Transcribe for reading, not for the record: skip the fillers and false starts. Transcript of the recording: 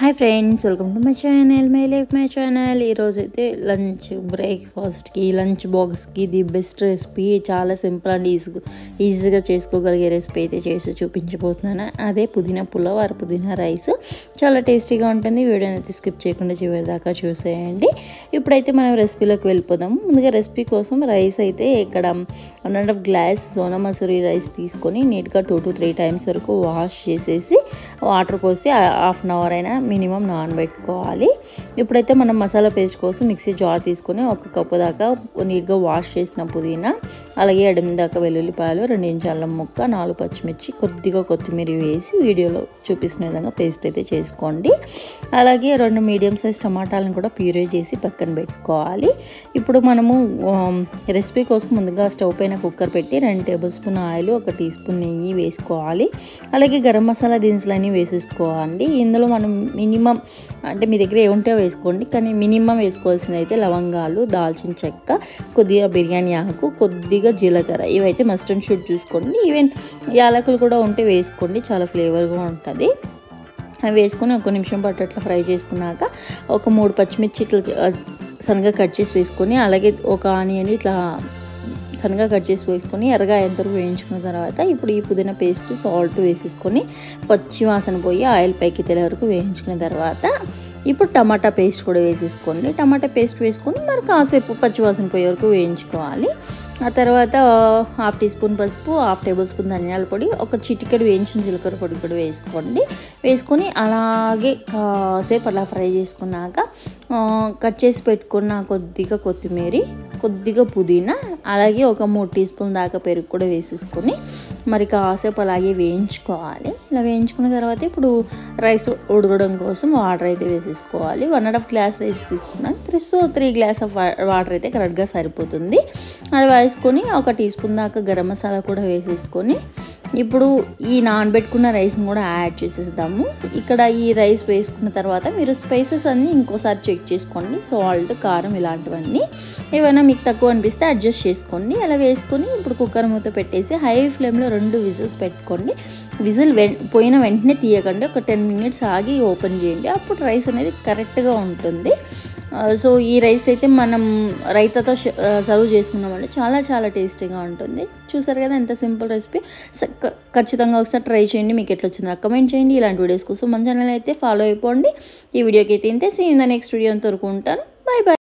Hi friends, welcome to my channel my life my channel. ఈరోజు అయితే lunch బ్రేక్ఫాస్ట్కి lunch బాక్స్కి ది బెస్ట్ రెసిపీ, చాలా సింపుల్ అండ్ ఈజీగా చేసుకోగలిగే రెసిపీ అయితే చేసి చూపించబోతున్నాను. అదే పుదీనా పులావ్ ఆర్ పుదీనా రైస్. చాలా టేస్టీగా ఉంటుంది. వీడియోని అయితే స్కిప్ చేయకుండా చివరి దాకా చూసేయండి. ఇప్పుడైతే మనం రెసిపీలోకి వెళ్ళిపోదాము. ముందుగా రెసిపీ కోసం రైస్ అయితే ఇక్కడ 1.5 గ్లాస్ సోనా మసూరి రైస్ తీసుకొని నీట్గా 2 to 3 times వరకు వాష్ చేసేసి వాటర్ పోసి హాఫ్ అన్ అవర్ అయినా మినిమం నానబెట్టుకోవాలి. ఇప్పుడైతే మనం మసాలా పేస్ట్ కోసం మిక్సీ జార్ తీసుకొని 1 కప్పు దాకా నీట్గా వాష్ చేసిన పుదీనా, అలాగే 8 దాకా వెల్లుల్లిపాయలు, 2 ఇంచు అల్లం ముక్క, 4 పచ్చిమిర్చి, కొద్దిగా కొత్తిమీర వేసి వీడియోలో చూపిస్తున్న విధంగా పేస్ట్ అయితే చేసుకోండి. అలాగే 2 మీడియం సైజ్ టమాటాలను కూడా ప్యూరే చేసి పక్కన పెట్టుకోవాలి. ఇప్పుడు మనము రెసిపీ కోసం ముందుగా స్టవ్ పైన కుక్కర్ పెట్టి 2 tablespoon oil, 1 teaspoon నెయ్యి వేసుకోవాలి. అలాగే గరం మసాలా దినుసులన్నీ వేసేసుకోవాలి. ఇందులో మనం మినిమం అంటే మీ దగ్గర ఏముంటే వేసుకోండి, కానీ మినిమం వేసుకోవాల్సింది అయితే లవంగాలు, దాల్చిన చెక్క, కొద్దిగా బిర్యానీ ఆకు, కొద్దిగా జీలకర్ర, ఇవైతే మస్ట్ అండ్ షుడ్ చూసుకోండి. ఈవెన్ యాలకులు కూడా ఉంటే వేసుకోండి, చాలా ఫ్లేవర్గా ఉంటుంది. అవి వేసుకొని 1 నిమిషం పాటు అట్లా ఫ్రై చేసుకున్నాక 3 పచ్చిమిర్చి ఇట్లా సన్నగా కట్ చేసి వేసుకొని, అలాగే 1 ఆనియన్ ఇట్లా సన్నగా కట్ చేసి వేసుకొని ఎర్రగా ఎంతవరకు వేయించుకున్న తర్వాత ఇప్పుడు ఈ పుదీనా పేస్ట్, సాల్ట్ వేసేసుకొని పచ్చి వాసన పోయి ఆయిల్ పైకి తేలే వరకు వేయించుకున్న తర్వాత ఇప్పుడు టమాటా పేస్ట్ కూడా వేసేసుకోండి. టమాటా పేస్ట్ వేసుకొని మరి కాసేపు పచ్చి వాసన పోయే వరకు వేయించుకోవాలి. ఆ తర్వాత 1/2 టీ స్పూన్ పసుపు, 1/2 టేబుల్ స్పూన్ ధనియాల పొడి, 1 చిటికెడు వేయించిన జీలకర్ర పొడి కూడా వేసుకోండి. వేసుకొని అలాగే కాసేపు అలా ఫ్రై చేసుకున్నాక కట్ చేసి పెట్టుకున్న కొద్దిగా కొత్తిమీర, కొద్దిగా పుదీనా, అలాగే 3 టీ స్పూన్ దాకా పెరుగు కూడా వేసేసుకొని మరి కాసేపు అలాగే వేయించుకోవాలి. ఇలా వేయించుకున్న తర్వాత ఇప్పుడు రైస్ ఉడకడం కోసం వాటర్ అయితే వేసేసుకోవాలి. 1.5 గ్లాస్ రైస్ తీసుకున్నాం, 3 గ్లాస్ ఆఫ్ వాటర్ అయితే కరెక్ట్గా సరిపోతుంది. అది వేసుకొని 1 టీ స్పూన్ దాకా గరం మసాలా కూడా వేసేసుకొని ఇప్పుడు ఈ నానబెట్టుకున్న రైస్ని కూడా యాడ్ చేసేద్దాము. ఇక్కడ ఈ రైస్ వేసుకున్న తర్వాత మీరు స్పైసెస్ అన్నీ ఇంకోసారి చెక్ చేసుకోండి. సాల్ట్, కారం ఇలాంటివన్నీ ఏమైనా మీకు తక్కువ అనిపిస్తే అడ్జస్ట్ చేసుకోండి. అలా వేసుకొని ఇప్పుడు కుక్కర్ మూత పెట్టేసి హై ఫ్లేమ్లో 2 విజిల్స్ పెట్టుకోండి. విజిల్ పోయిన వెంటనే తీయకండి, ఒక 10 minutes ఆగి ఓపెన్ చేయండి. అప్పుడు రైస్ అనేది కరెక్ట్గా ఉంటుంది. సో ఈ రైస్ అయితే మనం రైతాతో సర్వ్ చేసుకున్నామంటే చాలా చాలా టేస్టీగా ఉంటుంది. చూసారు కదా ఎంత సింపుల్ రెసిపీ. ఖచ్చితంగా ఒకసారి ట్రై చేయండి. మీకు ఎట్లా వచ్చిందో కమెంట్ చేయండి. ఇలాంటి వీడియోస్ కోసం మన ఛానల్ అయితే ఫాలో అయిపోండి. ఈ వీడియోకి అయితే ఇంతే. See in the next video అంతవరకు ఉంటాను. Bye by.